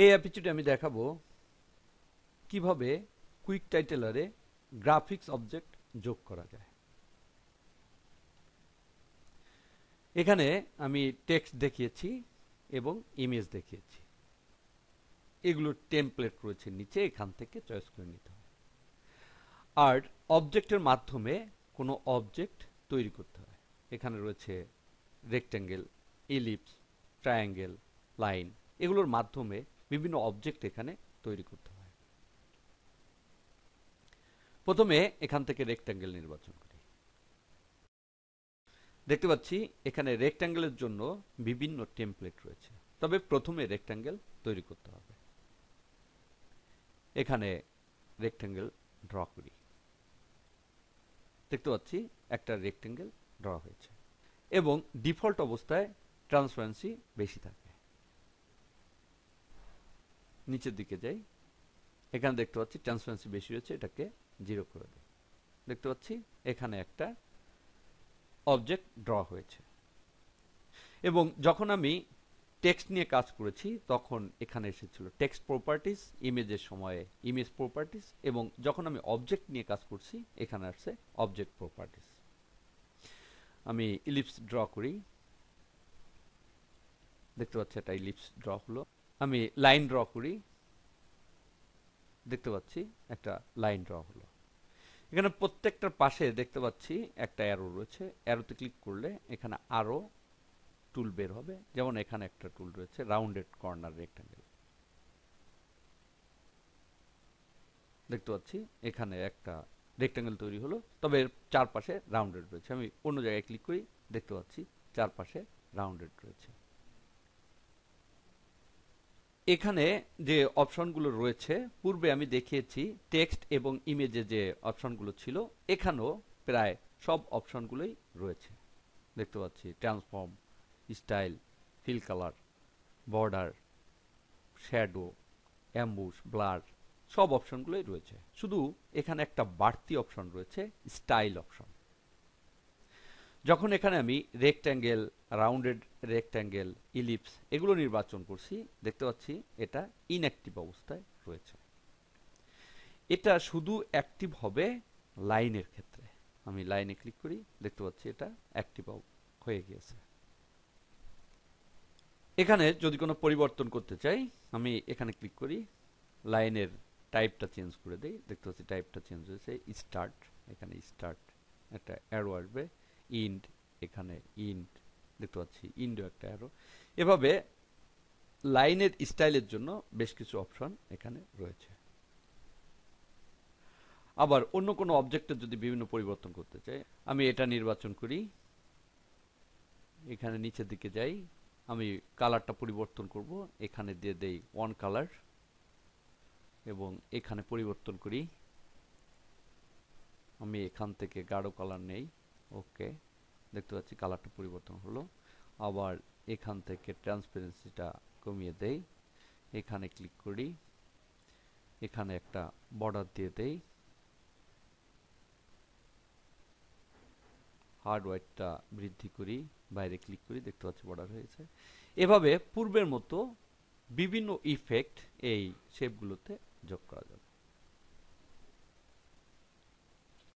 এই এপিসোডে আমি দেখাবো কিভাবে কুইক টাইটেলারে গ্রাফিক্স অবজেক্ট যোগ করা যায়। এখানে আমি টেক্সট দেখিয়েছি এবং ইমেজ দেখিয়েছি। এগুলোর টেমপ্লেট রয়েছে নিচে, এখান থেকে চয়েস করে নিতে হয়। আর অবজেক্টের মাধ্যমে কোনো অবজেক্ট তৈরি করতে হয়। এখানে রয়েছে রেক্ট্যাঙ্গেল, ইলিপস, ট্রায়াঙ্গেল, লাইন। এগুলোর মাধ্যমে বিভিন্ন অবজেক্ট এখানে তৈরি করতে হয়। প্রথমে এখান থেকে রেক্ট্যাঙ্গেল নির্বাচন করি। দেখতে পাচ্ছি এখানে রেক্ট্যাঙ্গেলের জন্য বিভিন্ন টেমপ্লেট রয়েছে, তবে প্রথমে রেক্ট্যাঙ্গেল তৈরি করতে হবে। এখানে রেক্ট্যাঙ্গেল ড্র করি। দেখতে পাচ্ছি একটা রেক্ট্যাঙ্গেল ড্র হয়েছে এবং ডিফল্ট অবস্থায় ট্রান্সপারেন্সি বেশি থাকে। নিচের দিকে যাই, এখানে দেখতে পাচ্ছি ট্রান্সপারেন্সি বেশি রয়েছে, এটাকে 0 করে দিই। দেখতে পাচ্ছি এখানে একটা অবজেক্ট ড্র হয়েছে। এবং যখন আমি টেক্সট নিয়ে কাজ করেছি তখন এখানে এসেছিল টেক্সট প্রপার্টিস, ইমেজের সময়ে ইমেজ প্রপার্টিস, এবং যখন আমি অবজেক্ট নিয়ে কাজ করছি এখানে আসছে অবজেক্ট প্রপার্টিস। আমি ইলিপস ড্র করি। দেখতে পাচ্ছি একটা ইলিপস ড্র হলো। আমি লাইন ড্র করি। দেখতে পাচ্ছি একটা লাইন ড্র হলো। এখানে প্রত্যেকটার পাশে দেখতে পাচ্ছি একটা অ্যারো রয়েছে। অ্যারোতে ক্লিক করলে এখানে আরো টুল বের হবে। যেমন এখানে একটা টুল রয়েছে রাউন্ডেড কর্নার রেক্ট্যাঙ্গেল। দেখতে পাচ্ছি এখানে একটা রেক্ট্যাঙ্গেল তৈরি হলো, তবে এর চারপাশে রাউন্ডেড রয়েছে। আমি অন্য জায়গায় ক্লিক করি, দেখতে পাচ্ছি চারপাশে রাউন্ডেড রয়েছে। এখানে যে অপশনগুলো রয়েছে পূর্বে আমি দেখিয়েছি টেক্সট এবং ইমেজে যে অপশনগুলো ছিল, এখানেও প্রায় সব অপশনগুলোই রয়েছে। দেখতে পাচ্ছি transform, style, fill colour, border, shadow, ambush, blur, সব অপশনগুলোই রয়েছে। শুধু এখানে একটা বাড়তি অপশন রয়েছে, স্টাইল অপশন। যখন এখানে আমি রেক্ট্যাঙ্গেল, রাউন্ডেড রেক্ট্যাঙ্গেল, ইলিপস এগুলো নির্বাচন করছি, দেখতে পাচ্ছি এটা ইনঅ্যাক্টিভ অবস্থায় রয়েছে। এটা শুধু অ্যাক্টিভ হবে লাইনের ক্ষেত্রে। আমি লাইনে ক্লিক করি, দেখতে পাচ্ছি এটা অ্যাক্টিভ হয়ে গিয়েছে। এখানে যদি কোনো পরিবর্তন করতে চাই, আমি এখানে ক্লিক করি, লাইনের টাইপটা চেঞ্জ করে দেই। দেখতে পাচ্ছি টাইপটা চেঞ্জ হয়েছে, স্টার্ট। এখানে স্টার্ট একটা অ্যারো আসবে, ইন্ড, এখানে ইন্ড, দেখতে পাচ্ছি ইন্ডো একটা অ্যারো। এভাবে লাইনের স্টাইলের জন্য বেশ কিছু অপশন এখানে রয়েছে। আবার অন্য কোনো অবজেক্টের যদি বিভিন্ন পরিবর্তন করতে চাই, আমি এটা নির্বাচন করি। এখানে নিচের দিকে যাই, আমি কালারটা পরিবর্তন করব, এখানে দিয়ে দেই ওয়ান কালার এবং এখানে পরিবর্তন করি। আমি এখান থেকে গাঢ় কালার নেই, ওকে। দেখতে পাচ্ছি কালারটা পরিবর্তন হলো। আবার এখান থেকে ট্রান্সপারেন্সিটা কমিয়ে দেই, এখানে ক্লিক করি, এখানে একটা বর্ডার দিয়ে দেই, হার্ড হোয়াইটটা বৃদ্ধি করি, বাইরে ক্লিক করি, দেখতে পাচ্ছি বর্ডার হয়েছে। এভাবে পূর্বের মতো বিভিন্ন ইফেক্ট এই শেপগুলোতে যোগ করা যাবে।